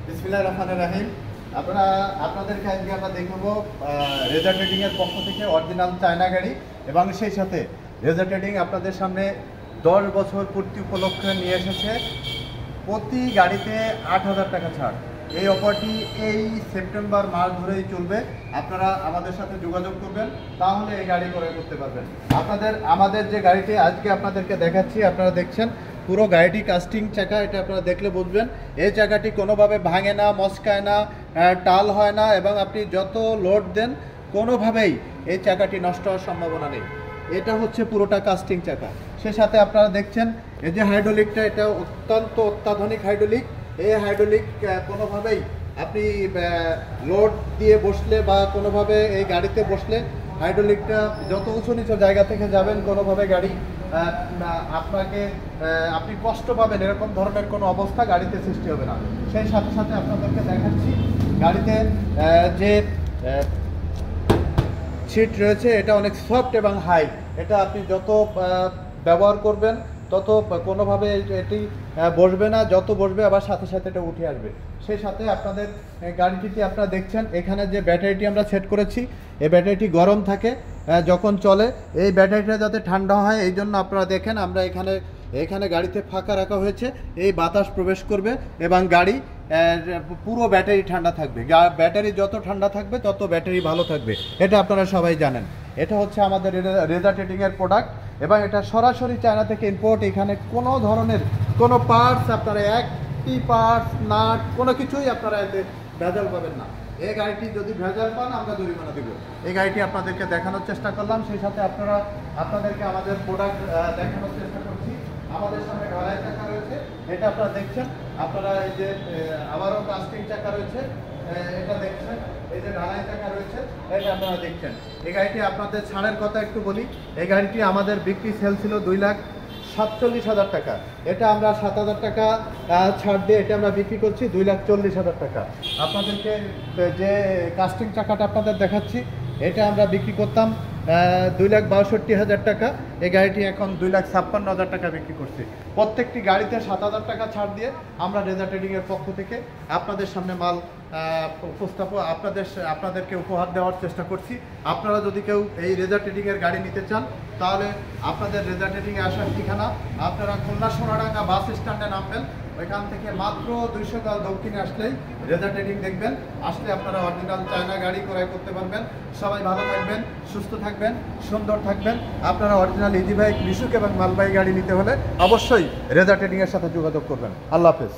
বিসমিল্লাহির রহমানির রহিম। আপনাদেরকে আজকে আমরা দেখাবো রেজা ট্রেডিং এর পক্ষ থেকে অরিজিনাল চায়না গাড়ি, এবং সেই সাথে রেজা ট্রেডিং আপনাদের সামনে 10 বছর পূর্তি উপলক্ষে নিয়ে এসেছে প্রতি গাড়িতে 8,000 টাকা ছাড়। এই অফারটি এই সেপ্টেম্বর মাস ধরেই চলবে। আপনারা আমাদের সাথে যোগাযোগ করবেন, তাহলে এই গাড়ি ক্রয় করতে পারবেন। আমাদের যে গাড়িটি আজকে আপনাদেরকে দেখাচ্ছি, আপনারা দেখছেন পুরো গাড়িটি কাস্টিং চাকা। এটা আপনারা দেখলে বুঝবেন এই চাকাটি কোনোভাবে ভাঙে না, মচকায় না, টাল হয় না, এবং আপনি যত লোড দেন কোনোভাবেই এই চাকাটি নষ্ট হওয়ার সম্ভাবনা নেই। এটা হচ্ছে পুরোটা কাস্টিং চাকা। সে সাথে আপনারা দেখছেন এই যে হাইড্রোলিকটা, এটা অত্যন্ত অত্যাধুনিক হাইড্রোলিক। এই হাইড্রোলিক কোনোভাবেই আপনি লোড দিয়ে বসলে বা কোনোভাবে এই গাড়িতে বসলে হাইড্রোলিকটা যত উঁচু নিচু জায়গা থেকে যাবেন, কোনোভাবে গাড়ি আপনি কষ্ট পাবেন এরকম ধরনের কোনো অবস্থা গাড়িতে সৃষ্টি হবে না। সেই সাথে সাথে আপনাদেরকে দেখাচ্ছি গাড়িতে যে সিট রয়েছে, এটা অনেক সফট এবং হাই। এটা আপনি যত ব্যবহার করবেন তত কোনোভাবে এটি বসবে না, যত বসবে আবার সাথে সাথে এটা উঠে আসবে। সেই সাথে আপনাদের গাড়িটিতে আপনারা দেখছেন এখানে যে ব্যাটারিটি আমরা সেট করেছি, এই ব্যাটারিটি গরম থাকে যখন চলে। এই ব্যাটারিটা যাতে ঠান্ডা হয় এই জন্য আপনারা দেখেন আমরা এখানে গাড়িতে ফাঁকা রাখা হয়েছে। এই বাতাস প্রবেশ করবে এবং গাড়ি পুরো ব্যাটারি ঠান্ডা থাকবে। ব্যাটারি যত ঠান্ডা থাকবে তত ব্যাটারি ভালো থাকবে, এটা আপনারা সবাই জানেন। এটা হচ্ছে আমাদের রেজা ট্রেডিংয়ের প্রোডাক্ট, এবং এটা সরাসরি চায়না থেকে ইম্পোর্ট। এখানে কোনো ধরনের কোনো পার্টস, আপনারা একটি পার্টস নাট কোনো কিছুই আপনারা এতে ভেজাল পাবেন না। এই গাড়িটি যদি ভেজাল পান আমরা জরিমানা দেব। এই গাড়িটি আপনাদেরকে দেখানোর চেষ্টা করলাম, সেই সাথে আপনাদেরকে আমাদের প্রোডাক্ট দেখানোর চেষ্টা করছি। আমাদের সামনে ঢালাই চাকা রয়েছে, এটা আপনারা দেখছেন। আপনারা এই যে আবারও কাস্টিং চাকা রয়েছে, এটা দেখছেন। এই যে ঢালাই চাকা রয়েছে, এটা আপনারা দেখছেন। এই গাড়িটি আপনাদের ছাড়ের কথা একটু বলি। এই গাড়িটি আমাদের বিক্রি সেল ছিল 2,47,000 টাকা। এটা আমরা 7,000 টাকা ছাড় দিয়ে এটা আমরা বিক্রি করছি 2,40,000 টাকা। আপনাদেরকে যে কাস্টিং চাকাটা আপনাদের দেখাচ্ছি, এটা আমরা বিক্রি করতাম 2,62,000 টাকা। এই গাড়িটি এখন 2,56,000 টাকা বিক্রি করছি। প্রত্যেকটি গাড়িতে 7,000 টাকা ছাড় দিয়ে আমরা রেজা ট্রেডিংয়ের পক্ষ থেকে আপনাদের সামনে মাল আপনাদেরকে উপহার দেওয়ার চেষ্টা করছি। আপনারা যদি কেউ এই রেজা ট্রেডিংয়ের গাড়ি নিতে চান, তাহলে আপনাদের রেজা ট্রেডিংয়ে আসার ঠিকানা, আপনারা খুলনা সোনাডাঙ্গা বাস স্ট্যান্ডে নামবেন। ওইখান থেকে মাত্র 200 গজ দক্ষিণে আসলেই রেজা ট্রেডিং দেখবেন। আসলে আপনারা অরিজিনাল চায়না গাড়ি ক্রয় করতে পারবেন। সবাই ভালো থাকবেন, সুস্থ থাকবেন, সুন্দর থাকবেন। আপনারা অরিজিনাল ইজি বাইক, মিশুক এবং মালবাহী গাড়ি নিতে হলে অবশ্যই রেজা ট্রেডিংয়ের সাথে যোগাযোগ করবেন। আল্লাহ হাফেজ।